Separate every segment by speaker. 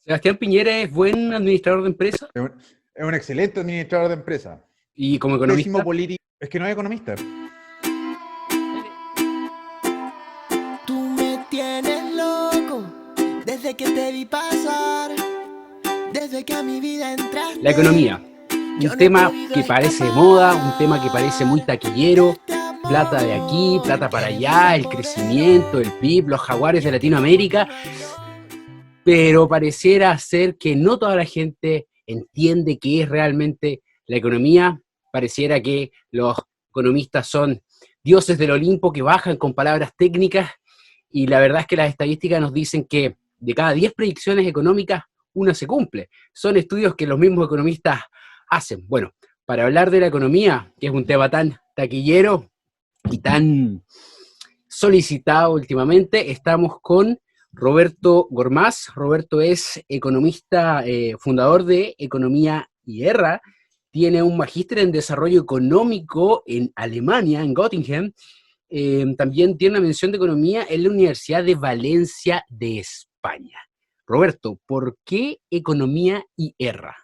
Speaker 1: Sebastián Piñera es buen administrador de empresas
Speaker 2: Es un excelente administrador de empresa.
Speaker 1: y como
Speaker 2: Pésimo
Speaker 1: economista.
Speaker 2: político. Es que no es economista.
Speaker 3: Tú me tienes loco desde que te vi pasar, desde que a mi vida entraste.
Speaker 1: La economía, un tema que parece de moda, un tema que parece muy taquillero, plata de aquí, plata para allá, el crecimiento, el PIB, los jaguares de Latinoamérica, pero pareciera ser que no toda la gente entiende qué es realmente la economía. Pareciera que los economistas son dioses del Olimpo que bajan con palabras técnicas, y la verdad es que las estadísticas nos dicen que de cada 10 predicciones económicas, una se cumple. Son estudios que los mismos economistas hacen. Bueno, para hablar de la economía, que es un tema tan taquillero y tan solicitado últimamente, estamos con Roberto Gormaz. Roberto es economista, fundador de Economía IERRA, tiene un magíster en desarrollo económico en Alemania, en Göttingen. También tiene una mención de economía en la Universidad de Valencia de España. Roberto, ¿por qué Economía IERRA?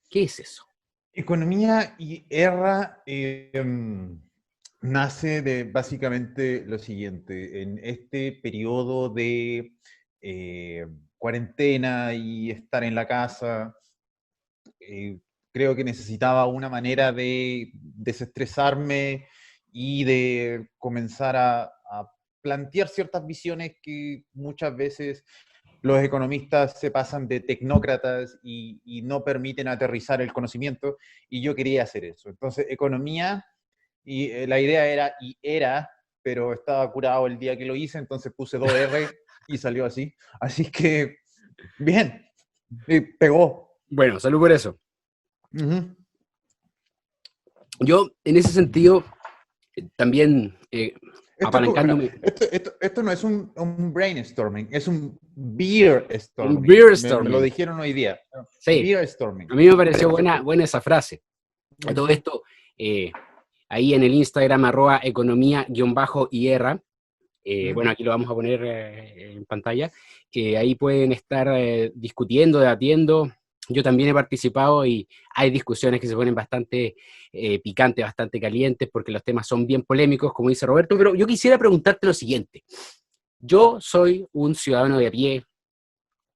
Speaker 1: ¿Qué es eso?
Speaker 2: Economía y ERRA nace de básicamente lo siguiente. En este periodo de cuarentena y estar en la casa, creo que necesitaba una manera de desestresarme y de comenzar a plantear ciertas visiones que muchas veces los economistas se pasan de tecnócratas y no permiten aterrizar el conocimiento, y yo quería hacer eso. Entonces, economía, y la idea era, pero estaba curado el día que lo hice, entonces puse 2R y salió así. Así que, bien, pegó.
Speaker 1: Bueno, salud por eso.
Speaker 2: Uh-huh.
Speaker 1: Yo, en ese sentido, también apalancándome.
Speaker 2: Esto no es un brainstorming, es un beer storming.
Speaker 1: Un beer
Speaker 2: Me lo
Speaker 1: storming.
Speaker 2: dijeron hoy día.
Speaker 1: Sí,
Speaker 2: Beer storming.
Speaker 1: a mí me pareció buena esa frase. A todo esto, ahí en el Instagram, @economía_IERRA, bueno, aquí lo vamos a poner en pantalla, que ahí pueden estar discutiendo, debatiendo. Yo también he participado y hay discusiones que se ponen bastante picantes, bastante calientes, porque los temas son bien polémicos, como dice Roberto, pero yo quisiera preguntarte lo siguiente. Yo soy un ciudadano de a pie,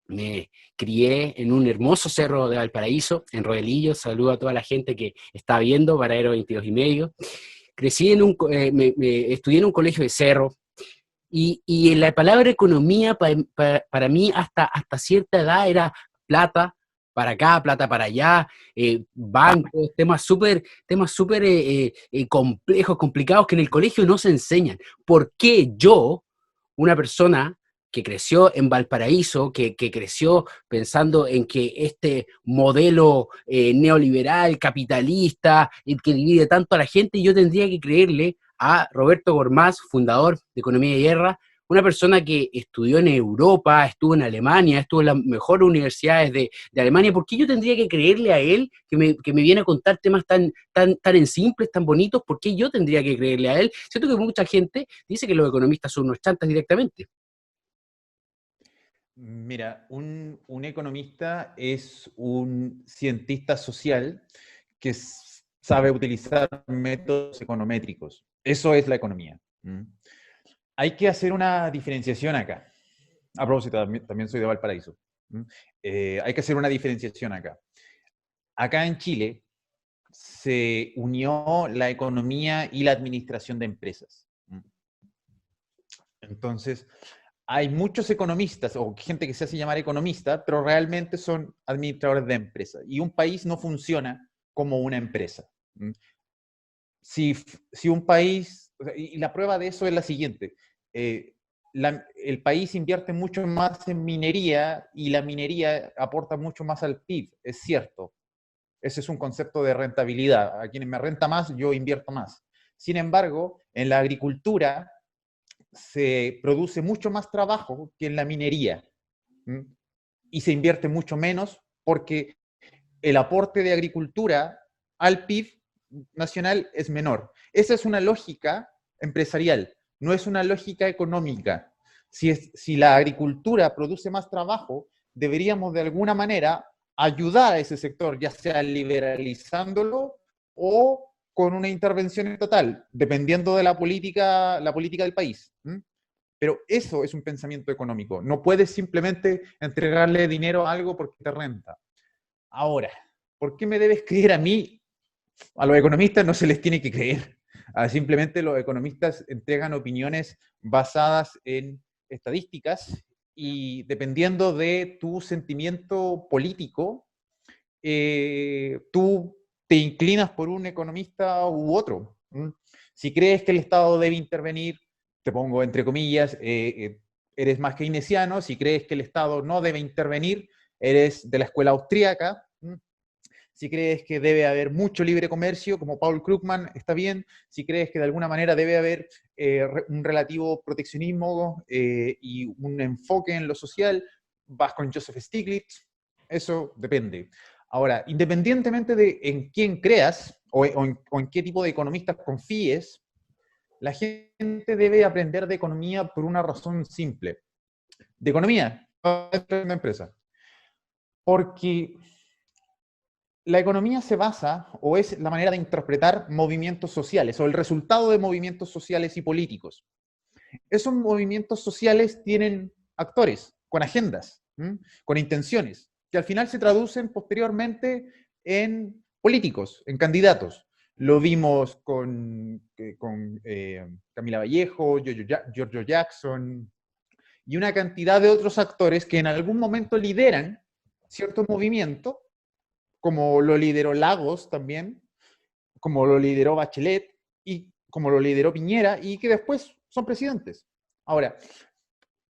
Speaker 1: me crié en un hermoso cerro de Valparaíso, en Rodelillo. Saludo a toda la gente que está viendo, Paradero 22 y medio. Crecí estudié en un colegio de cerro, y la palabra economía para mí hasta cierta edad era plata para acá, plata para allá, bancos, temas súper complejos, complicados, que en el colegio no se enseñan. ¿Por qué yo, una persona que creció en Valparaíso, que creció pensando en que este modelo neoliberal, capitalista, que divide tanto a la gente, yo tendría que creerle a Roberto Gormaz, fundador de Economía y Guerra, una persona que estudió en Europa, estuvo en Alemania, estuvo en las mejores universidades de Alemania? ¿Por qué yo tendría que creerle a él que me viene a contar temas tan en simples, tan bonitos? ¿Por qué yo tendría que creerle a él? Siento que mucha gente dice que los economistas son unos chantas directamente.
Speaker 2: Mira, un economista es un cientista social que sabe utilizar métodos econométricos. Eso es la economía. Hay que hacer una diferenciación acá. A propósito, también soy de Valparaíso. Hay que hacer una diferenciación acá. Acá en Chile se unió la economía y la administración de empresas. Entonces, hay muchos economistas o gente que se hace llamar economista, pero realmente son administradores de empresas. Y un país no funciona como una empresa. Si un país, y la prueba de eso es la siguiente, el país invierte mucho más en minería y la minería aporta mucho más al PIB, es cierto. Ese es un concepto de rentabilidad. A quienes me renta más, yo invierto más. Sin embargo, en la agricultura se produce mucho más trabajo que en la minería. Y se invierte mucho menos porque el aporte de agricultura al PIB nacional es menor. Esa es una lógica empresarial, no es una lógica económica. Si la agricultura produce más trabajo, deberíamos de alguna manera ayudar a ese sector, ya sea liberalizándolo o con una intervención estatal, dependiendo de la política del país. Pero eso es un pensamiento económico. No puedes simplemente entregarle dinero a algo porque te renta. Ahora, ¿por qué me debes creer a mí? A los economistas no se les tiene que creer. Simplemente los economistas entregan opiniones basadas en estadísticas y dependiendo de tu sentimiento político, tú te inclinas por un economista u otro. Si crees que el Estado debe intervenir, te pongo entre comillas, eres más keynesiano. Si crees que el Estado no debe intervenir, eres de la escuela austríaca. Si crees que debe haber mucho libre comercio, como Paul Krugman, está bien. Si crees que de alguna manera debe haber un relativo proteccionismo y un enfoque en lo social, vas con Joseph Stiglitz. Eso depende. Ahora, independientemente de en quién creas o en qué tipo de economistas confíes, la gente debe aprender de economía por una razón simple. De economía, no de una empresa. Porque la economía se basa, o es la manera de interpretar movimientos sociales, o el resultado de movimientos sociales y políticos. Esos movimientos sociales tienen actores, con agendas, con intenciones, que al final se traducen posteriormente en políticos, en candidatos. Lo vimos con Camila Vallejo, Giorgio Jackson, y una cantidad de otros actores que en algún momento lideran cierto movimiento, como lo lideró Lagos también, como lo lideró Bachelet, y como lo lideró Piñera, y que después son presidentes. Ahora,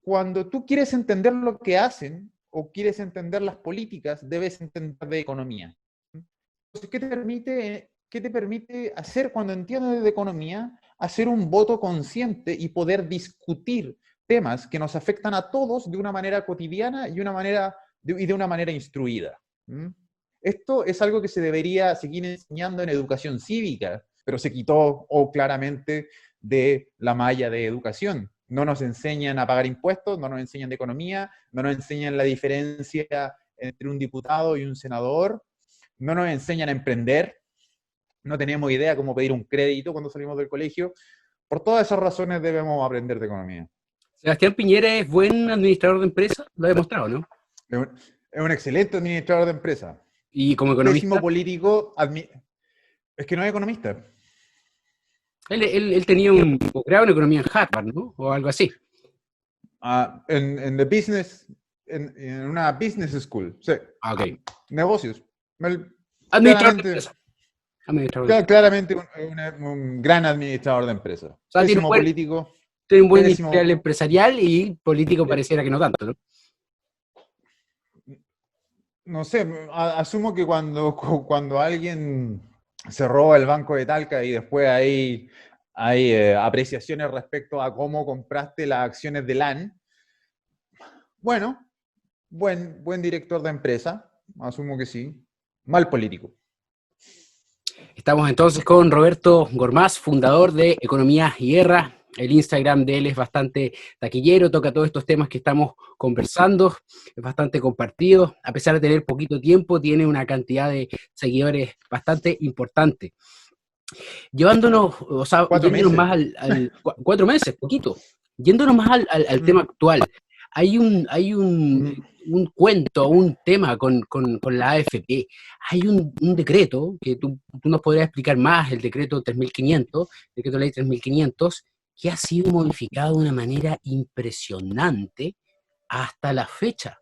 Speaker 2: cuando tú quieres entender lo que hacen, o quieres entender las políticas, debes entender de economía. Entonces, ¿qué te permite hacer cuando entiendes de economía? Hacer un voto consciente y poder discutir temas que nos afectan a todos de una manera cotidiana y de una manera instruida. Esto es algo que se debería seguir enseñando en educación cívica, pero se quitó claramente de la malla de educación. No nos enseñan a pagar impuestos, no nos enseñan de economía, no nos enseñan la diferencia entre un diputado y un senador, no nos enseñan a emprender, no tenemos idea cómo pedir un crédito cuando salimos del colegio. Por todas esas razones debemos aprender de economía.
Speaker 1: Sebastián Piñera es buen administrador de empresas, lo ha demostrado, ¿no?
Speaker 2: Es un excelente administrador de empresas.
Speaker 1: Y como economista.
Speaker 2: Pésimo político, es que no es economista.
Speaker 1: Él tenía un posgrado en economía en Harvard, ¿no? O algo así.
Speaker 2: En the business, en una business school, sí.
Speaker 1: Ok.
Speaker 2: Negocios.
Speaker 1: Administrador de empresas.
Speaker 2: Claramente un gran administrador de empresas.
Speaker 1: O sea,
Speaker 2: Pésimo político.
Speaker 1: Tiene un buen historial empresarial y político pareciera que no tanto, ¿no?
Speaker 2: No sé, asumo que cuando alguien se roba el banco de Talca y después hay apreciaciones respecto a cómo compraste las acciones de LAN, bueno, buen director de empresa, asumo que sí. Mal político.
Speaker 1: Estamos entonces con Roberto Gormaz, fundador de Economía y Guerra. El Instagram de él es bastante taquillero, toca todos estos temas que estamos conversando, es bastante compartido. A pesar de tener poquito tiempo, tiene una cantidad de seguidores bastante importante. Llevándonos, o sea,
Speaker 2: 4
Speaker 1: yéndonos
Speaker 2: meses.
Speaker 1: más 4 meses, poquito. Yéndonos más al tema actual. Hay un cuento, un tema con la AFP. Hay un decreto que tú nos podrías explicar más, el decreto 3500, decreto ley 3500, que ha sido modificado de una manera impresionante hasta la fecha.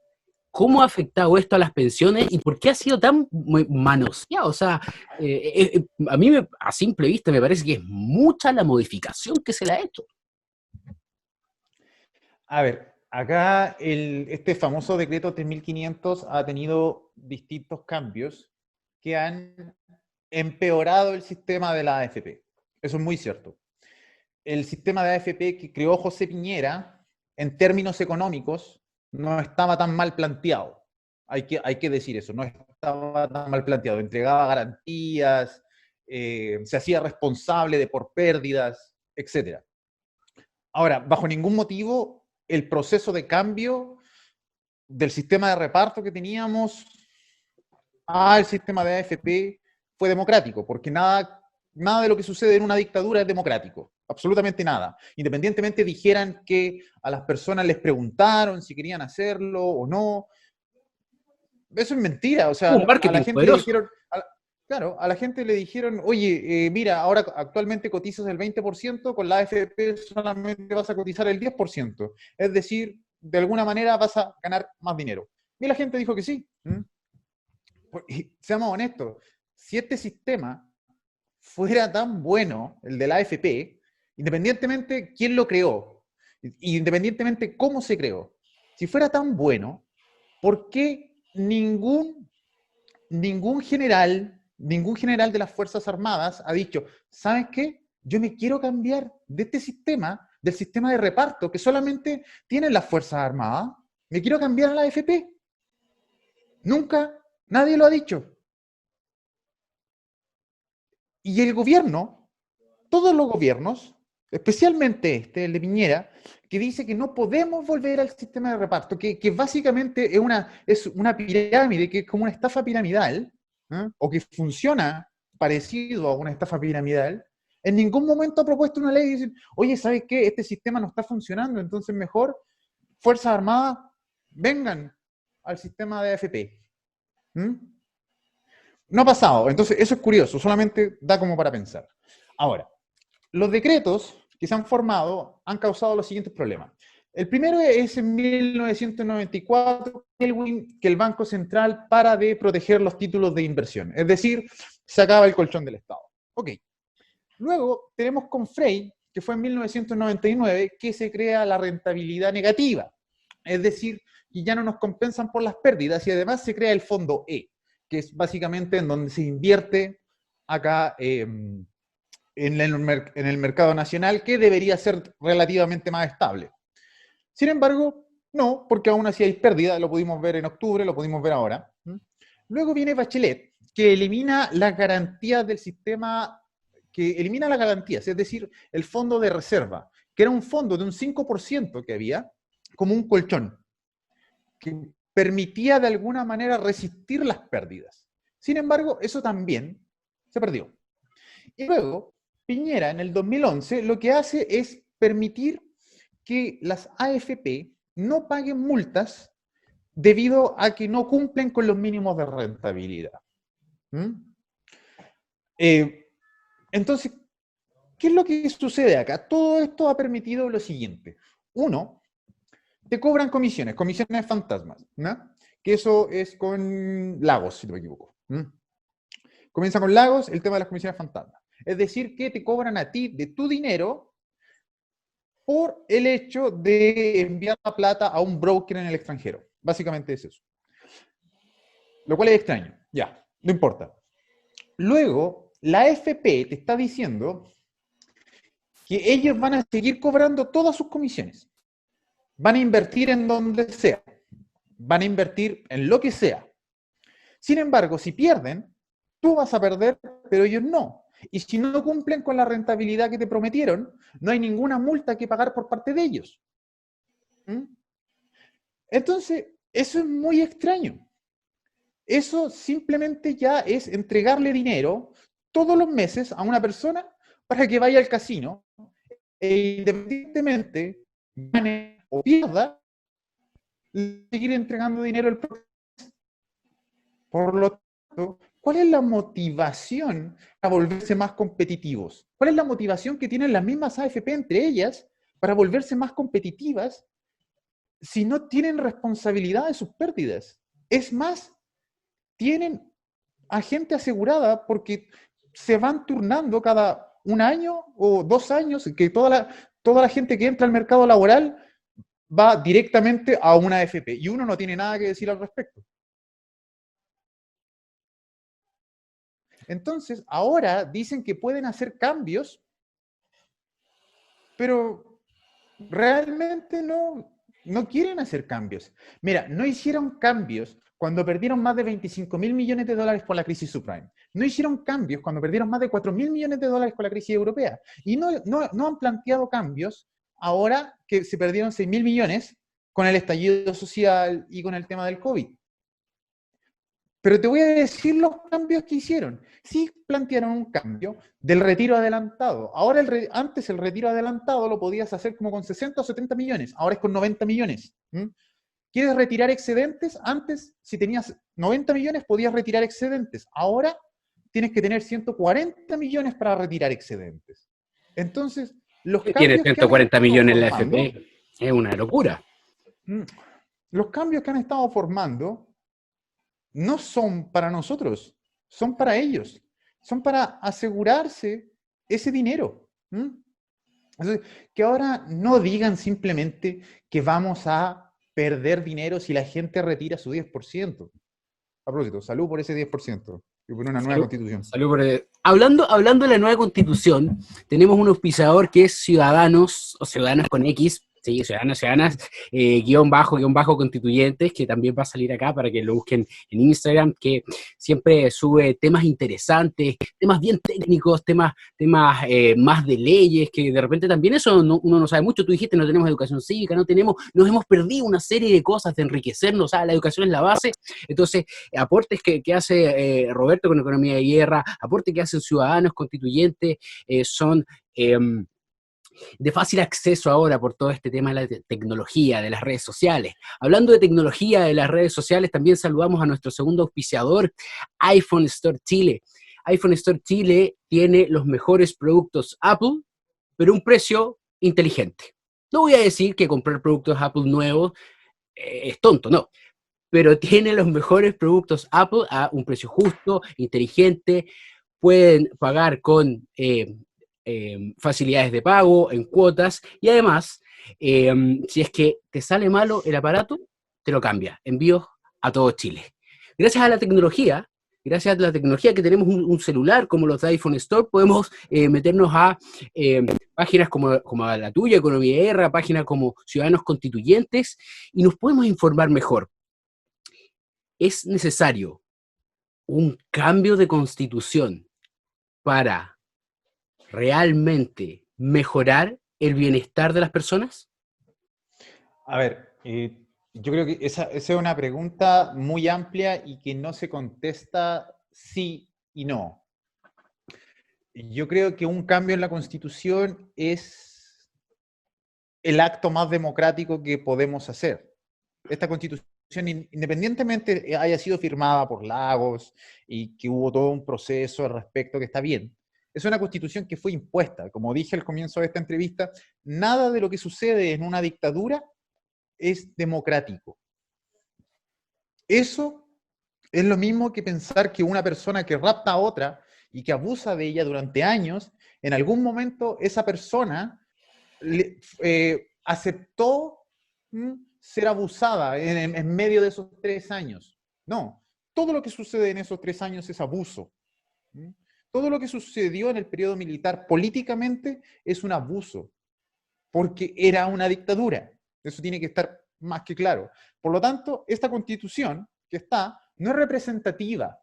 Speaker 1: ¿Cómo ha afectado esto a las pensiones y por qué ha sido tan manoseado? O sea, a mí a simple vista me parece que es mucha la modificación que se le ha hecho.
Speaker 2: A ver, acá este famoso decreto 3500 ha tenido distintos cambios que han empeorado el sistema de la AFP. Eso es muy cierto. El sistema de AFP que creó José Piñera, en términos económicos, no estaba tan mal planteado. Hay que decir eso, no estaba tan mal planteado. Entregaba garantías, se hacía responsable por pérdidas, etc. Ahora, bajo ningún motivo, el proceso de cambio del sistema de reparto que teníamos al sistema de AFP fue democrático, porque nada de lo que sucede en una dictadura es democrático, absolutamente nada. Independientemente dijeran que a las personas les preguntaron si querían hacerlo o no, eso es mentira. O sea,
Speaker 1: Un
Speaker 2: a la
Speaker 1: marketing
Speaker 2: gente le
Speaker 1: poderoso.
Speaker 2: dijeron, claro, a la gente le dijeron, oye, mira, ahora actualmente cotizas el 20%, con la AFP solamente vas a cotizar el 10%. Es decir, de alguna manera vas a ganar más dinero. Y la gente dijo que sí. Y seamos honestos, si este sistema fuera tan bueno, el de la AFP, independientemente quién lo creó, independientemente cómo se creó, si fuera tan bueno, ¿por qué ningún general de las Fuerzas Armadas ha dicho, ¿sabes qué? Yo me quiero cambiar de este sistema, del sistema de reparto que solamente tienen las Fuerzas Armadas, me quiero cambiar a la AFP? Nunca, nadie lo ha dicho. Y el gobierno, todos los gobiernos, especialmente el de Piñera, que dice que no podemos volver al sistema de reparto, que básicamente es una pirámide, que es como una estafa piramidal, o que funciona parecido a una estafa piramidal. En ningún momento ha propuesto una ley y dice, oye, ¿sabes qué? Este sistema no está funcionando, entonces mejor Fuerzas Armadas vengan al sistema de AFP. No ha pasado, entonces eso es curioso, solamente da como para pensar. Ahora, los decretos que se han formado han causado los siguientes problemas. El primero es en 1994, que el Banco Central para de proteger los títulos de inversión, es decir, se acaba el colchón del Estado. Ok. Luego tenemos con Frey, que fue en 1999, que se crea la rentabilidad negativa, es decir, que ya no nos compensan por las pérdidas y además se crea el fondo E, que es básicamente en donde se invierte acá en el mercado nacional, que debería ser relativamente más estable. Sin embargo, no, porque aún así hay pérdida, lo pudimos ver en octubre, lo pudimos ver ahora. Luego viene Bachelet, que elimina las garantías del sistema, que elimina las garantías, es decir, el fondo de reserva, que era un fondo de un 5% que había, como un colchón, que permitía de alguna manera resistir las pérdidas. Sin embargo, eso también se perdió. Y luego, Piñera en el 2011 lo que hace es permitir que las AFP no paguen multas debido a que no cumplen con los mínimos de rentabilidad. Entonces, ¿qué es lo que sucede acá? Todo esto ha permitido lo siguiente. Uno, te cobran comisiones fantasmas, ¿no? Que eso es con Lagos, si no me equivoco. Comienza con Lagos el tema de las comisiones fantasmas. Es decir, que te cobran a ti de tu dinero por el hecho de enviar la plata a un broker en el extranjero. Básicamente es eso. Lo cual es extraño. Ya, no importa. Luego, la AFP te está diciendo que ellos van a seguir cobrando todas sus comisiones. Van a invertir en donde sea. Van a invertir en lo que sea. Sin embargo, si pierden, tú vas a perder, pero ellos no. Y si no cumplen con la rentabilidad que te prometieron, no hay ninguna multa que pagar por parte de ellos. Entonces, eso es muy extraño. Eso simplemente ya es entregarle dinero todos los meses a una persona para que vaya al casino e independientemente gane o pierda, seguir entregando dinero al próximo. Por lo tanto, ¿cuál es la motivación para volverse más competitivos? ¿Cuál es la motivación que tienen las mismas AFP entre ellas para volverse más competitivas si no tienen responsabilidad de sus pérdidas? Es más, tienen a gente asegurada porque se van turnando cada un año o 2 años, que toda la gente que entra al mercado laboral va directamente a una AFP y uno no tiene nada que decir al respecto. Entonces, ahora dicen que pueden hacer cambios, pero realmente no quieren hacer cambios. Mira, no hicieron cambios cuando perdieron más de 25.000 millones de dólares por la crisis subprime. No hicieron cambios cuando perdieron más de 4.000 millones de dólares con la crisis europea. Y no han planteado cambios ahora que se perdieron 6.000 millones con el estallido social y con el tema del COVID. Pero te voy a decir los cambios que hicieron. Sí plantearon un cambio del retiro adelantado. Ahora, antes el retiro adelantado lo podías hacer como con 60 o 70 millones. Ahora es con 90 millones. ¿Quieres retirar excedentes? Antes, si tenías 90 millones, podías retirar excedentes. Ahora tienes que tener 140 millones para retirar excedentes. Entonces, los
Speaker 1: ¿Qué tiene
Speaker 2: cambios que han
Speaker 1: 140
Speaker 2: estado
Speaker 1: millones en la
Speaker 2: formando,
Speaker 1: FP? Es una locura.
Speaker 2: los cambios que han estado formando no son para nosotros, son para ellos. Son para asegurarse ese dinero. Entonces, que ahora no digan simplemente que vamos a perder dinero si la gente retira su 10%. A propósito, salud por ese 10% y por una nueva constitución.
Speaker 1: Salud por hablando de la nueva constitución, tenemos un auspiciador que es Ciudadanos, o Ciudadanos con X, sí, ciudadanas, guión bajo constituyentes, que también va a salir acá para que lo busquen en Instagram, que siempre sube temas interesantes, temas bien técnicos, temas más de leyes, que de repente también eso uno no sabe mucho. Tú dijiste, no tenemos educación cívica, nos hemos perdido una serie de cosas de enriquecernos, la educación es la base. Entonces, aportes que hace Roberto con Economía de Guerra, aportes que hacen ciudadanos constituyentes, son de fácil acceso ahora por todo este tema de la tecnología, de las redes sociales. Hablando de tecnología, de las redes sociales, también saludamos a nuestro segundo auspiciador, iPhone Store Chile. iPhone Store Chile tiene los mejores productos Apple, pero un precio inteligente. No voy a decir que comprar productos Apple nuevos es tonto, no. Pero tiene los mejores productos Apple a un precio justo, inteligente. Pueden pagar con facilidades de pago, en cuotas, y además, si es que te sale malo el aparato, te lo cambia. Envíos a todo Chile. Gracias a la tecnología que tenemos un celular como los de iPhone Store, podemos meternos a páginas como la tuya, Economía de Guerra, páginas como Ciudadanos Constituyentes, y nos podemos informar mejor. Es necesario un cambio de constitución para realmente mejorar el bienestar de las personas?
Speaker 2: A ver, yo creo que esa es una pregunta muy amplia y que no se contesta sí y no. Yo creo que un cambio en la Constitución es el acto más democrático que podemos hacer. Esta Constitución, independientemente haya sido firmada por Lagos y que hubo todo un proceso al respecto que está bien, es una Constitución que fue impuesta. Como dije al comienzo de esta entrevista, nada de lo que sucede en una dictadura es democrático. Eso es lo mismo que pensar que una persona que rapta a otra y que abusa de ella durante años, en algún momento esa persona aceptó ser abusada en medio de esos 3 años. No, todo lo que sucede en esos 3 años es abuso. Todo lo que sucedió en el periodo militar políticamente es un abuso, porque era una dictadura. Eso tiene que estar más que claro. Por lo tanto, esta Constitución que está no es representativa.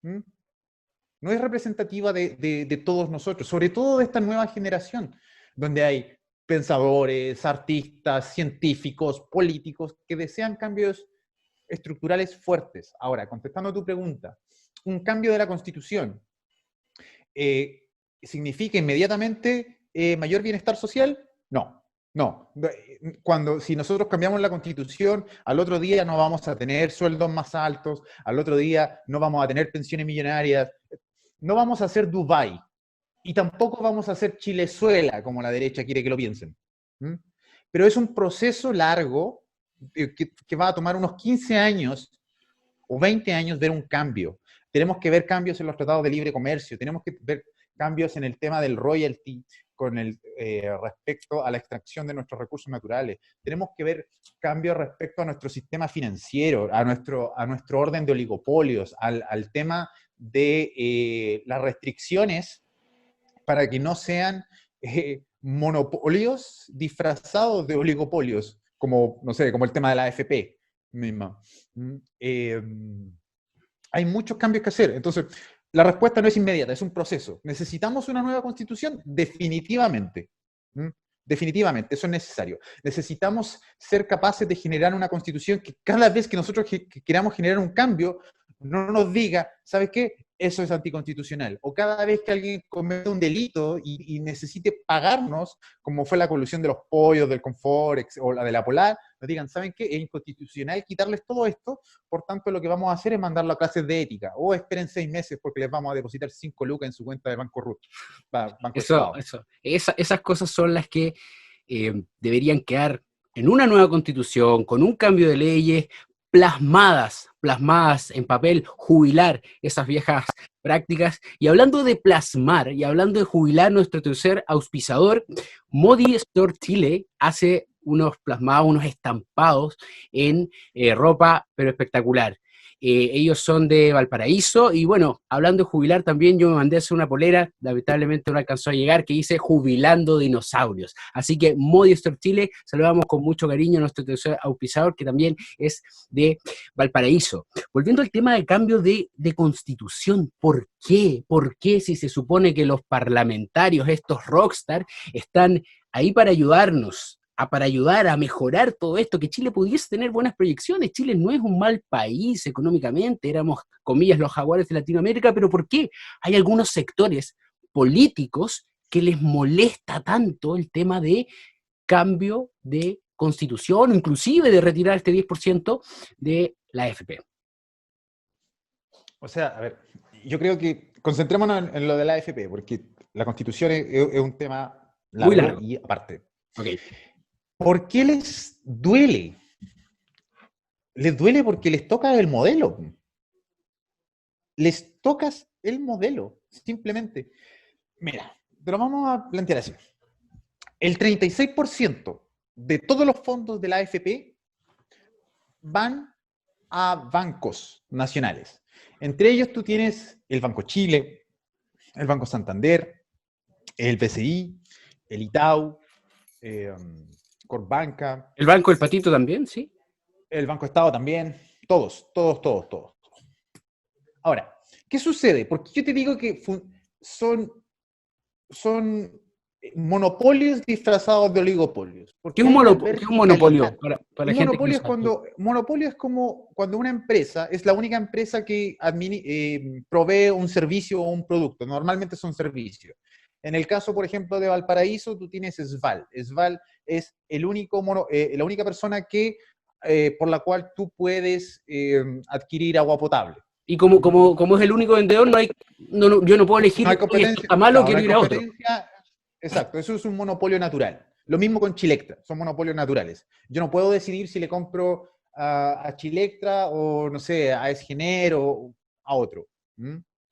Speaker 2: No es representativa de todos nosotros, sobre todo de esta nueva generación, donde hay pensadores, artistas, científicos, políticos que desean cambios estructurales fuertes. Ahora, contestando a tu pregunta, un cambio de la Constitución ¿significa inmediatamente mayor bienestar social? No. Si nosotros cambiamos la Constitución, al otro día no vamos a tener sueldos más altos, al otro día no vamos a tener pensiones millonarias, no vamos a hacer Dubái, y tampoco vamos a hacer Chilezuela, como la derecha quiere que lo piensen. Pero es un proceso largo que va a tomar unos 15 años o 20 años ver un cambio. Tenemos que ver cambios en los tratados de libre comercio, tenemos que ver cambios en el tema del royalty respecto a la extracción de nuestros recursos naturales. Tenemos que ver cambios respecto a nuestro sistema financiero, a nuestro orden de oligopolios, al tema de las restricciones para que no sean monopolios disfrazados de oligopolios, como, no sé, como el tema de la AFP misma. Hay muchos cambios que hacer. Entonces, la respuesta no es inmediata, es un proceso. ¿Necesitamos una nueva Constitución? Definitivamente. definitivamente, eso es necesario. Necesitamos ser capaces de generar una constitución que cada vez que nosotros queramos generar un cambio, no nos diga, ¿sabes qué? Eso es anticonstitucional. O cada vez que alguien comete un delito y necesite pagarnos, como fue la colusión de los pollos, del Confort o la de la Polar, nos digan, ¿saben qué? Es inconstitucional quitarles todo esto, por tanto lo que vamos a hacer es mandarlo a clases de ética. O esperen 6 meses porque les vamos a depositar 5 lucas en su cuenta de Banco Root.
Speaker 1: Esas cosas son las que deberían quedar en una nueva constitución, con un cambio de leyes, plasmadas en papel, jubilar esas viejas prácticas. Y hablando de plasmar y hablando de jubilar, nuestro tercer auspiciador, Modi Store Chile, hace unos plasmados, unos estampados en ropa, pero espectacular. Ellos son de Valparaíso y bueno, hablando de jubilar también, yo me mandé a hacer una polera, lamentablemente no alcanzó a llegar, que dice Jubilando Dinosaurios. Así que Modi Store Chile, saludamos con mucho cariño a nuestro tercer auspiciador, que también es de Valparaíso. Volviendo al tema del cambio de constitución, ¿por qué? ¿Por qué si se supone que los parlamentarios, estos rockstar, están ahí para ayudarnos? Para ayudar a mejorar todo esto, que Chile pudiese tener buenas proyecciones? Chile no es un mal país económicamente, éramos, comillas, los jaguares de Latinoamérica, pero ¿por qué hay algunos sectores políticos que les molesta tanto el tema de cambio de constitución, inclusive de retirar este 10% de la AFP?
Speaker 2: O sea, a ver, yo creo que concentrémonos en lo de la AFP, porque la constitución es un tema largo,
Speaker 1: muy largo
Speaker 2: y aparte.
Speaker 1: Okay.
Speaker 2: ¿Por qué les duele? Les duele porque les toca el modelo. Les tocas el modelo, simplemente. Mira, te lo vamos a plantear así. El 36% de todos los fondos de la AFP van a bancos nacionales. Entre ellos tú tienes el Banco Chile, el Banco Santander, el BCI, el Itaú, Corbanca.
Speaker 1: ¿El Banco del Patito también, sí?
Speaker 2: El Banco Estado también. Todos. Ahora, ¿qué sucede? Porque yo te digo que son monopolios disfrazados de oligopolios.
Speaker 1: ¿Qué es un monopolio?
Speaker 2: Monopolio es como cuando una empresa es la única empresa que provee un servicio o un producto. Normalmente son servicios. En el caso, por ejemplo, de Valparaíso, tú tienes SVAL. SVAL es la única persona por la cual tú puedes adquirir agua potable.
Speaker 1: Y como es el único vendedor, yo no puedo elegir,
Speaker 2: no hay competencia,
Speaker 1: está malo, quiero ir a otro.
Speaker 2: Exacto, eso es un monopolio natural. Lo mismo con Chilectra, son monopolios naturales. Yo no puedo decidir si le compro a Chilectra o, no sé, a Esgener o a otro.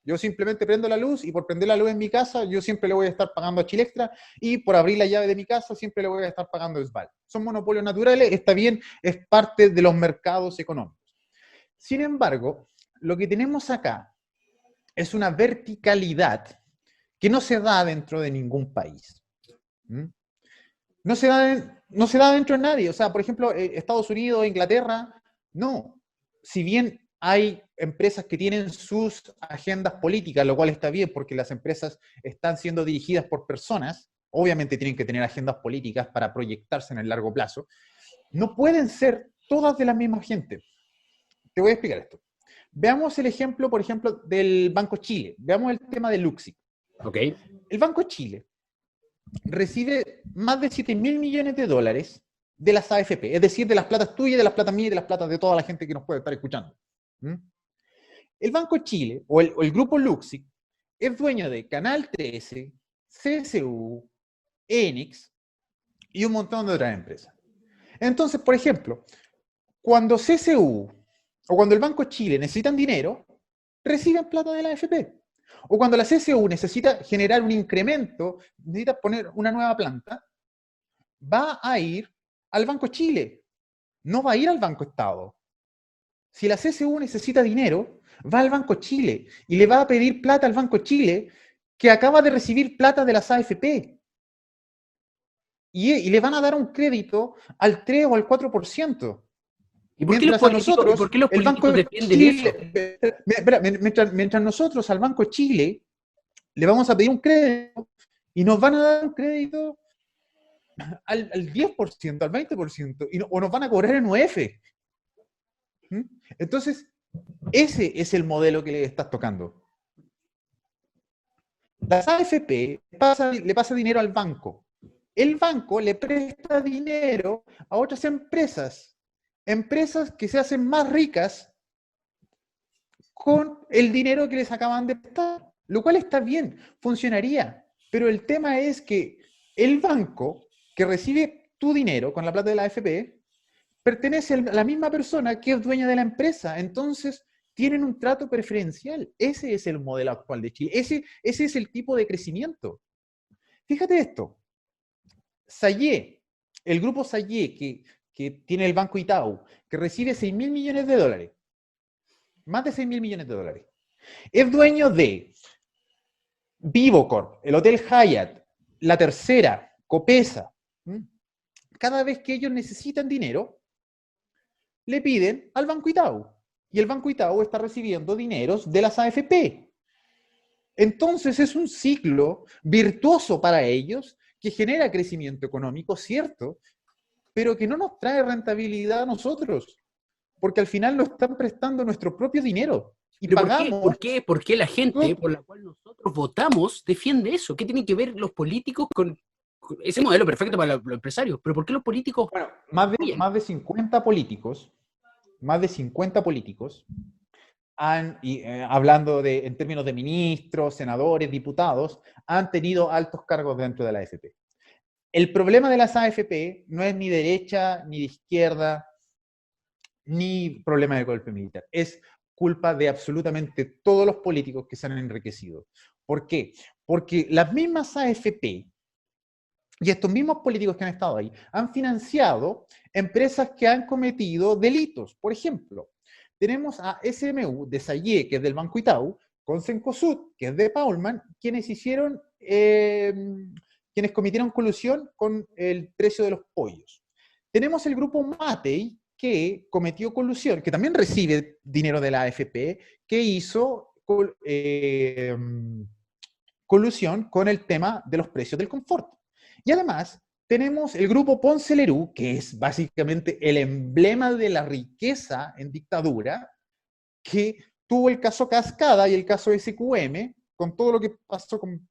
Speaker 2: Yo simplemente prendo la luz y por prender la luz en mi casa, yo siempre le voy a estar pagando a Chilectra y por abrir la llave de mi casa siempre le voy a estar pagando a SVAL. Son monopolios naturales, está bien, es parte de los mercados económicos. Sin embargo, lo que tenemos acá es una verticalidad que no se da dentro de ningún país. No se da dentro de nadie. O sea, por ejemplo, Estados Unidos, Inglaterra, no. Si bien hay empresas que tienen sus agendas políticas, lo cual está bien porque las empresas están siendo dirigidas por personas, obviamente tienen que tener agendas políticas para proyectarse en el largo plazo, no pueden ser todas de la misma gente. Te voy a explicar esto. Veamos el ejemplo, por ejemplo, del Banco Chile. Veamos el tema de Luxic.
Speaker 1: Okay.
Speaker 2: El Banco Chile recibe más de 7.000 millones de dólares de las AFP, es decir, de las platas tuyas, de las platas mías y de las platas de toda la gente que nos puede estar escuchando. El Banco Chile, o el grupo Luxic, es dueño de Canal 13, CSU, Enix y un montón de otras empresas. Entonces, por ejemplo, cuando CSU o cuando el Banco Chile necesitan dinero, reciben plata de la AFP. O cuando la CSU necesita generar un incremento, necesita poner una nueva planta, va a ir al Banco Chile, no va a ir al Banco Estado. Si la CSU necesita dinero, va al Banco Chile y le va a pedir plata al Banco Chile que acaba de recibir plata de las AFP. Y le van a dar un crédito al 3 o al 4%.
Speaker 1: ¿Y por qué los políticos defienden eso?
Speaker 2: Mientras nosotros al Banco Chile le vamos a pedir un crédito y nos van a dar un crédito al 10%, al 20%, o nos van a cobrar en UF. ¿Mm? Entonces, ese es el modelo que le estás tocando. Las AFP le pasa dinero al banco. El banco le presta dinero a otras empresas que se hacen más ricas con el dinero que les acaban de prestar, lo cual está bien, funcionaría. Pero el tema es que el banco que recibe tu dinero con la plata de la AFP pertenece a la misma persona que es dueña de la empresa. Entonces, tienen un trato preferencial. Ese es el modelo actual de Chile. Ese es el tipo de crecimiento. Fíjate esto. Sayé, el grupo Sayé, que tiene el Banco Itaú, que recibe 6.000 millones de dólares, más de 6.000 millones de dólares, es dueño de Vivocorp, el Hotel Hyatt, La Tercera, Copesa. Cada vez que ellos necesitan dinero, le piden al Banco Itaú. Y el Banco Itaú está recibiendo dineros de las AFP. Entonces es un ciclo virtuoso para ellos que genera crecimiento económico, cierto, pero que no nos trae rentabilidad a nosotros, porque al final nos están prestando nuestro propio dinero y
Speaker 1: Pero
Speaker 2: pagamos.
Speaker 1: ¿por qué la gente por la cual nosotros votamos defiende eso? ¿Qué tienen que ver los políticos con ese modelo perfecto para los empresarios? ¿Pero por qué los políticos?
Speaker 2: Bueno, más de 50 políticos hablando en términos de ministros, senadores, diputados, han tenido altos cargos dentro de la AFP. El problema de las AFP no es ni derecha, ni de izquierda, ni problema de golpe militar. Es culpa de absolutamente todos los políticos que se han enriquecido. ¿Por qué? Porque las mismas AFP y estos mismos políticos que han estado ahí han financiado empresas que han cometido delitos. Por ejemplo, tenemos a SMU de Sayé, que es del Banco Itaú, con Cencosud, que es de Paulman, quienes cometieron colusión con el precio de los pollos. Tenemos el grupo Matei, que cometió colusión, que también recibe dinero de la AFP, que hizo colusión con el tema de los precios del confort. Y además, tenemos el grupo Ponce Lerú, que es básicamente el emblema de la riqueza en dictadura, que tuvo el caso Cascada y el caso SQM, con todo lo que pasó con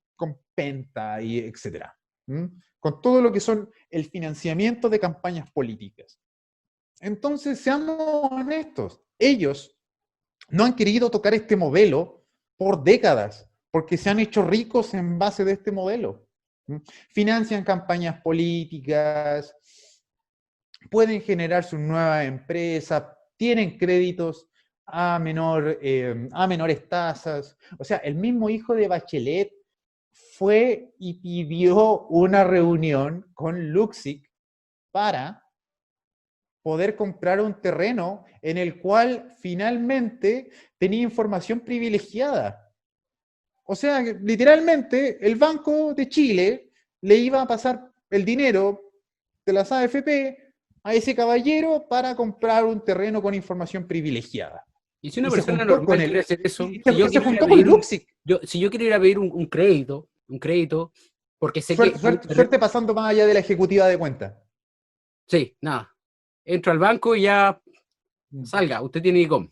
Speaker 2: Penta y etcétera. Con todo lo que son el financiamiento de campañas políticas. Entonces, seamos honestos, ellos no han querido tocar este modelo por décadas, porque se han hecho ricos en base de este modelo. Financian campañas políticas, pueden generar sus nuevas empresas, tienen créditos a menores tasas. O sea, el mismo hijo de Bachelet fue y pidió una reunión con Luksic para poder comprar un terreno en el cual finalmente tenía información privilegiada. O sea, literalmente el Banco de Chile le iba a pasar el dinero de las AFP a ese caballero para comprar un terreno con información privilegiada.
Speaker 1: Y si una persona normal quiere hacer eso,
Speaker 2: se juntó con Luksic.
Speaker 1: Si yo quiero ir a pedir un crédito, porque sé que...
Speaker 2: Suerte pasando más allá de la ejecutiva de cuenta.
Speaker 1: Sí, nada. Entro al banco y ya salga, usted tiene DICOM.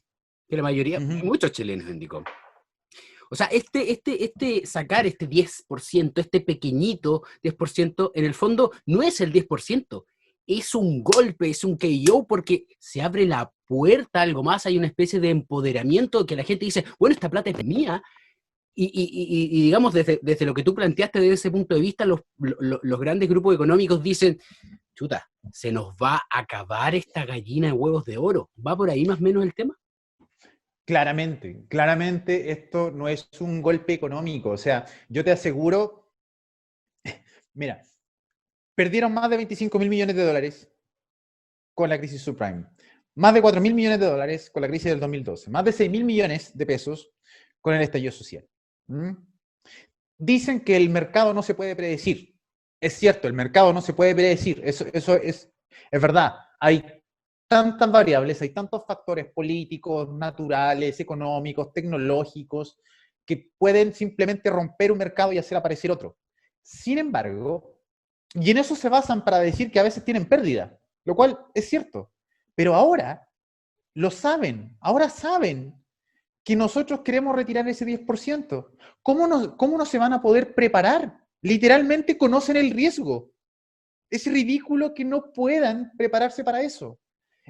Speaker 1: Que la mayoría, muchos chilenos en DICOM. O sea, sacar este 10%, este pequeñito 10%, en el fondo no es el 10%, es un golpe, es un KO, porque se abre la puerta a algo más, hay una especie de empoderamiento que la gente dice, bueno, esta plata es mía, y digamos, desde lo que tú planteaste desde ese punto de vista, los grandes grupos económicos dicen, chuta, se nos va a acabar esta gallina de huevos de oro. ¿Va por ahí más o menos el tema?
Speaker 2: Claramente esto no es un golpe económico. O sea, yo te aseguro, mira, perdieron más de 25.000 millones de dólares con la crisis subprime, más de 4.000 millones de dólares con la crisis del 2012, más de 6.000 millones de pesos con el estallido social. Dicen que el mercado no se puede predecir. Es cierto, el mercado no se puede predecir. Eso es verdad. Hay tantas variables, hay tantos factores políticos, naturales, económicos, tecnológicos, que pueden simplemente romper un mercado y hacer aparecer otro. Sin embargo, Y en eso se basan para decir que a veces tienen pérdida, lo cual es cierto. Pero ahora lo saben, ahora saben que nosotros queremos retirar ese 10%. ¿Cómo no se van a poder preparar? Literalmente conocen el riesgo. Es ridículo que no puedan prepararse para eso.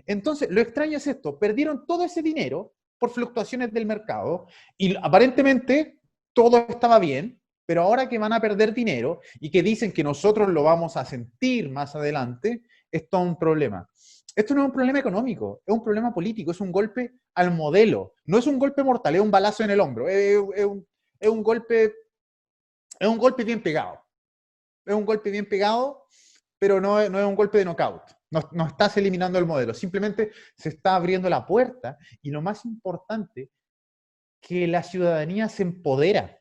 Speaker 2: Entonces, lo extraño es esto, perdieron todo ese dinero por fluctuaciones del mercado y aparentemente todo estaba bien, pero ahora que van a perder dinero y que dicen que nosotros lo vamos a sentir más adelante, es todo un problema. Esto no es un problema económico, es un problema político, es un golpe al modelo. No es un golpe mortal, es un balazo en el hombro, es un golpe bien pegado. Es un golpe bien pegado, pero no es un golpe de knockout. No estás eliminando el modelo, simplemente se está abriendo la puerta y lo más importante, que la ciudadanía se empodera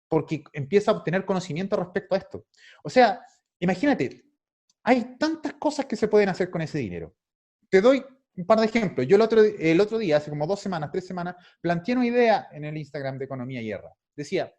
Speaker 2: porque empieza a obtener conocimiento respecto a esto. O sea, imagínate, hay tantas cosas que se pueden hacer con ese dinero. Te doy un par de ejemplos. Yo el otro día, hace como 2 semanas, 3 semanas, planteé una idea en el Instagram de Economía y Guerra. Decía,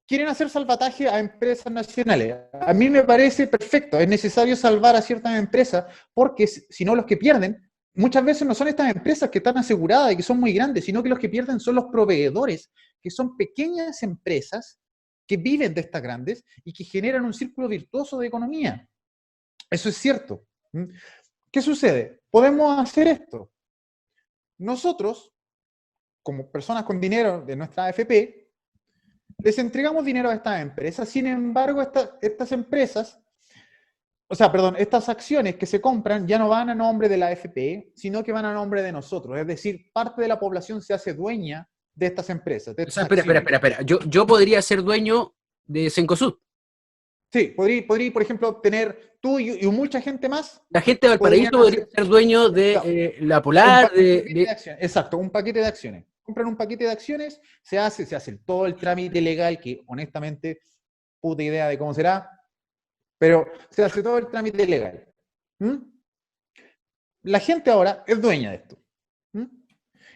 Speaker 2: quieren hacer salvataje a empresas nacionales. A mí me parece perfecto, es necesario salvar a ciertas empresas porque si no los que pierden, muchas veces no son estas empresas que están aseguradas y que son muy grandes, sino que los que pierden son los proveedores, que son pequeñas empresas que viven de estas grandes y que generan un círculo virtuoso de economía. Eso es cierto. ¿Qué sucede? Podemos hacer esto. Nosotros, como personas con dinero de nuestra AFP, les entregamos dinero a estas empresas, sin embargo, estas empresas, estas acciones que se compran ya no van a nombre de la AFP, sino que van a nombre de nosotros. Es decir, parte de la población se hace dueña de estas empresas. De estas
Speaker 1: espera. Yo podría ser dueño de Cencosud.
Speaker 2: Sí, podría, por ejemplo, tener tú y mucha gente más.
Speaker 1: La gente de Valparaíso podría ser dueño de la Polar.
Speaker 2: Exacto, un paquete de acciones. Compran un paquete de acciones, se hace todo el trámite legal, que honestamente, puta idea de cómo será, pero se hace todo el trámite legal. La gente ahora es dueña de esto.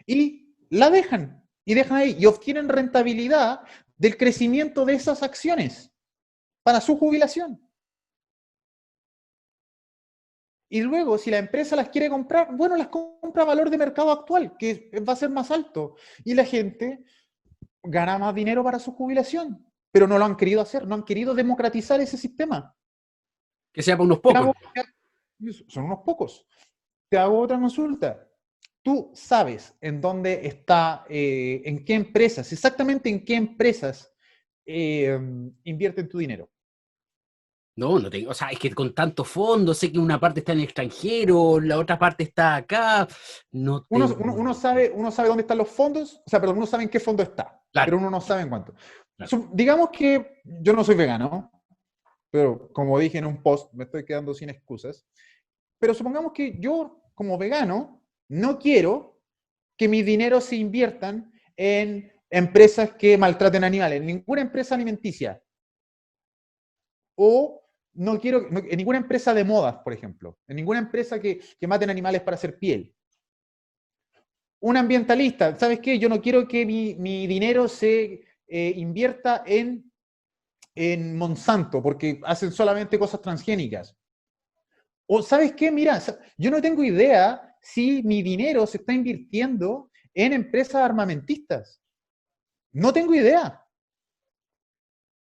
Speaker 2: Y la dejan ahí, y obtienen rentabilidad del crecimiento de esas acciones para su jubilación. Y luego, si la empresa las quiere comprar, bueno, las compra a valor de mercado actual, que va a ser más alto. Y la gente gana más dinero para su jubilación. Pero no lo han querido hacer, no han querido democratizar ese sistema.
Speaker 1: Que sea para unos pocos.
Speaker 2: Son unos pocos. Te hago otra consulta. Tú sabes en dónde está, en qué empresas, exactamente en qué empresas invierten tu dinero.
Speaker 1: No tengo, o sea, es que con tantos fondos, sé que una parte está en el extranjero, la otra parte está acá.
Speaker 2: Uno sabe dónde están los fondos, uno sabe en qué fondo está, claro, pero uno no sabe en cuánto. Claro. Digamos que yo no soy vegano, pero como dije en un post, me estoy quedando sin excusas, pero supongamos que yo, como vegano, no quiero que mi dinero se inviertan en empresas que maltraten animales, ninguna empresa alimenticia. O no quiero, en ninguna empresa de modas, por ejemplo, en ninguna empresa que maten animales para hacer piel. Un ambientalista, ¿sabes qué? Yo no quiero que mi dinero se invierta en Monsanto, porque hacen solamente cosas transgénicas. O ¿sabes qué? Mira, yo no tengo idea si mi dinero se está invirtiendo en empresas armamentistas. No tengo idea.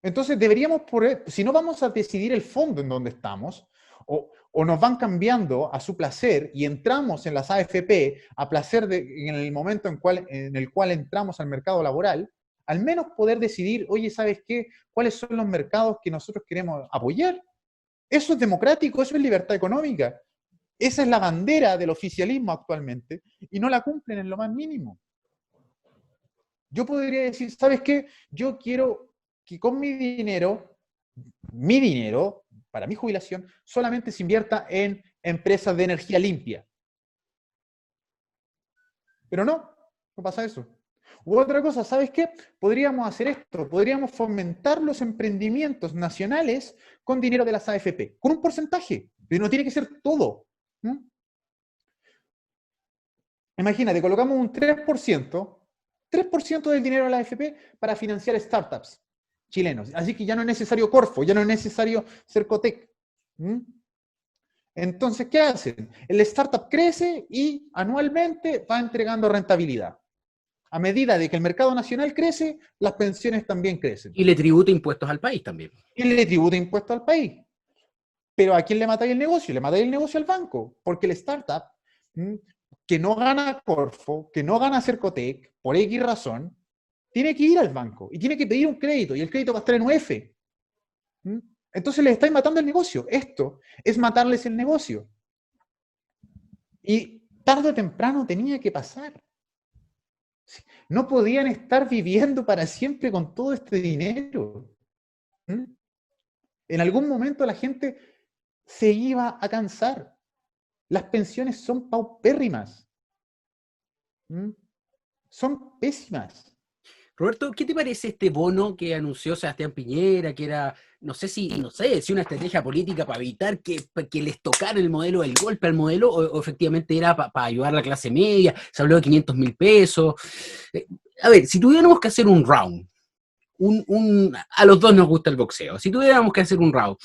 Speaker 2: Entonces deberíamos, si no vamos a decidir el fondo en donde estamos, o nos van cambiando a su placer y entramos en las AFP a placer en el momento en el cual entramos al mercado laboral, al menos poder decidir, oye, ¿sabes qué? ¿Cuáles son los mercados que nosotros queremos apoyar? Eso es democrático, eso es libertad económica. Esa es la bandera del oficialismo actualmente y no la cumplen en lo más mínimo. Yo podría decir, ¿sabes qué? Yo quiero que con mi dinero, para mi jubilación, solamente se invierta en empresas de energía limpia. Pero no pasa eso. U otra cosa, ¿sabes qué? Podríamos hacer esto, podríamos fomentar los emprendimientos nacionales con dinero de las AFP, con un porcentaje, pero no tiene que ser todo. Imagínate, colocamos un 3% del dinero de la AFP para financiar startups. chilenos. Así que ya no es necesario Corfo, ya no es necesario Cercotec. ¿Mm? Entonces, ¿qué hacen? El startup crece y anualmente va entregando rentabilidad. A medida de que el mercado nacional crece, las pensiones también crecen.
Speaker 1: Y le tributa impuestos al país también.
Speaker 2: Y le tributa impuestos al país. Pero ¿a quién le matáis el negocio? Le matáis el negocio al banco. Porque el startup, que no gana Corfo, que no gana Cercotec, por X razón, tiene que ir al banco y tiene que pedir un crédito. Y el crédito va a estar en UF. Entonces les estáis matando el negocio. Esto es matarles el negocio. Y tarde o temprano tenía que pasar. No podían estar viviendo para siempre con todo este dinero. En algún momento la gente se iba a cansar. Las pensiones son paupérrimas. Son pésimas.
Speaker 1: Roberto, ¿qué te parece este bono que anunció Sebastián Piñera, que era, no sé si una estrategia política para evitar que les tocara el modelo, el golpe al modelo, o efectivamente era para ayudar a la clase media? Se habló de 500.000 pesos. A ver, si tuviéramos que hacer un round, a los dos nos gusta el boxeo, si tuviéramos que hacer un round,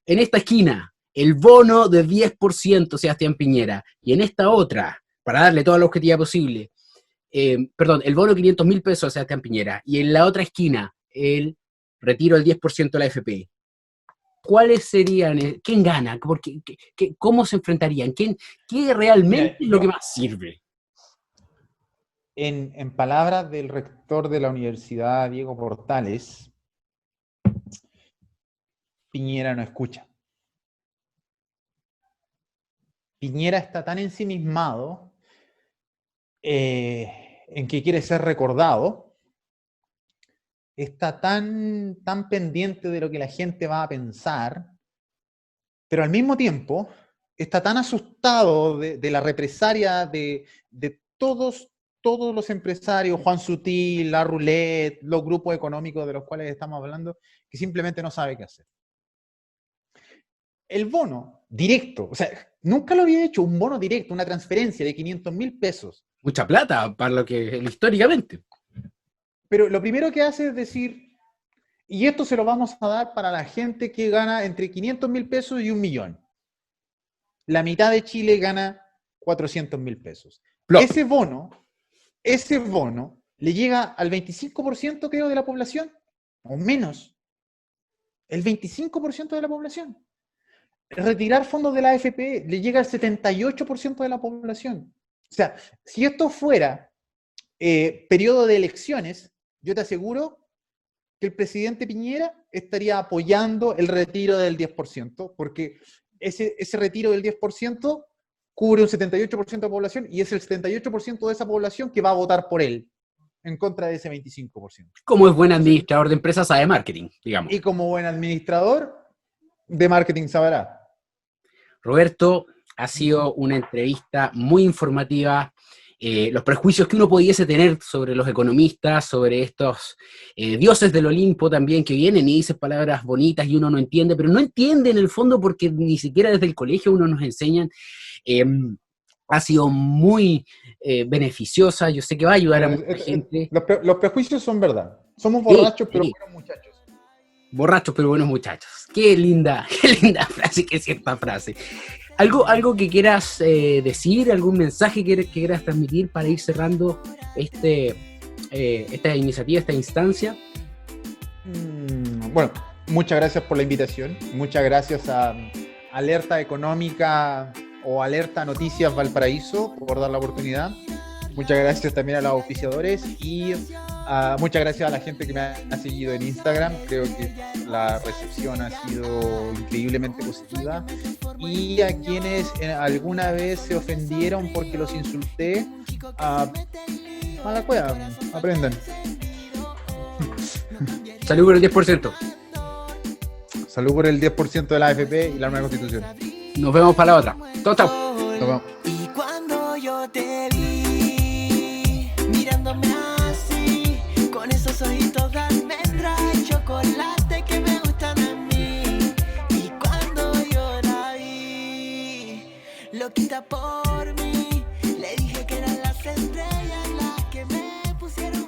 Speaker 1: en esta esquina, el bono de 10% Sebastián Piñera, y en esta otra, para darle toda la objetividad posible, el bono de 500.000 pesos a Sebastián Piñera, y en la otra esquina, el retiro del 10% de la AFP. ¿Cuáles serían? ¿Quién gana? ¿Cómo se enfrentarían? ¿Qué realmente es lo que más sirve?
Speaker 2: En palabras del rector de la Universidad, Diego Portales, Piñera no escucha. Piñera está tan ensimismado en que quiere ser recordado, está tan pendiente de lo que la gente va a pensar, pero al mismo tiempo está tan asustado de la represalia de todos los empresarios, Juan Sutil, La Roulette, los grupos económicos de los cuales estamos hablando, que simplemente no sabe qué hacer. El bono directo, o sea, nunca lo había hecho, un bono directo, una transferencia de 500.000 pesos.
Speaker 1: Mucha plata para lo que históricamente.
Speaker 2: Pero lo primero que hace es decir, y esto se lo vamos a dar para la gente que gana entre 500.000 pesos y 1 millón. La mitad de Chile gana 400.000 pesos.
Speaker 1: Plop.
Speaker 2: Ese bono le llega al 25%, creo, de la población, o menos. El 25% de la población. Retirar fondos de la AFP le llega al 78% de la población. O sea, si esto fuera periodo de elecciones, yo te aseguro que el presidente Piñera estaría apoyando el retiro del 10%, porque ese retiro del 10% cubre un 78% de la población y es el 78% de esa población que va a votar por él, en contra de ese 25%.
Speaker 1: Como es buen administrador de empresas, sabe marketing, digamos.
Speaker 2: Y como buen administrador de marketing sabrá.
Speaker 1: Roberto, ha sido una entrevista muy informativa. Los prejuicios que uno pudiese tener sobre los economistas, sobre estos dioses del Olimpo también, que vienen y dicen palabras bonitas y uno no entiende, pero no entiende en el fondo porque ni siquiera desde el colegio uno nos enseñan. Ha sido muy beneficiosa, yo sé que va a ayudar a mucha gente.
Speaker 2: Los prejuicios son verdad. Somos borrachos, pero buenos muchachos.
Speaker 1: Borrachos, pero buenos muchachos. Qué linda frase, qué cierta frase. ¿Algo que quieras decir, algún mensaje que quieras transmitir para ir cerrando esta iniciativa, esta instancia?
Speaker 2: Bueno, muchas gracias por la invitación. Muchas gracias a Alerta Económica o Alerta Noticias Valparaíso por dar la oportunidad. Muchas gracias también a los auspiciadores y muchas gracias a la gente que me ha seguido en Instagram. Creo que la recepción ha sido increíblemente positiva. Y a quienes alguna vez se ofendieron porque los insulté, mala cueva, aprendan.
Speaker 1: Salud por el 10%.
Speaker 2: Salud por el 10% de la AFP y la nueva Constitución.
Speaker 1: Nos vemos para la otra. Chao, chao.
Speaker 2: Nos vemos.
Speaker 3: Y cuando yo te vi mirándome así, con esos ojitos de almendra y chocolate que me gustan a mí, y cuando yo la vi, loquita por mí, le dije que eran las estrellas las que me pusieron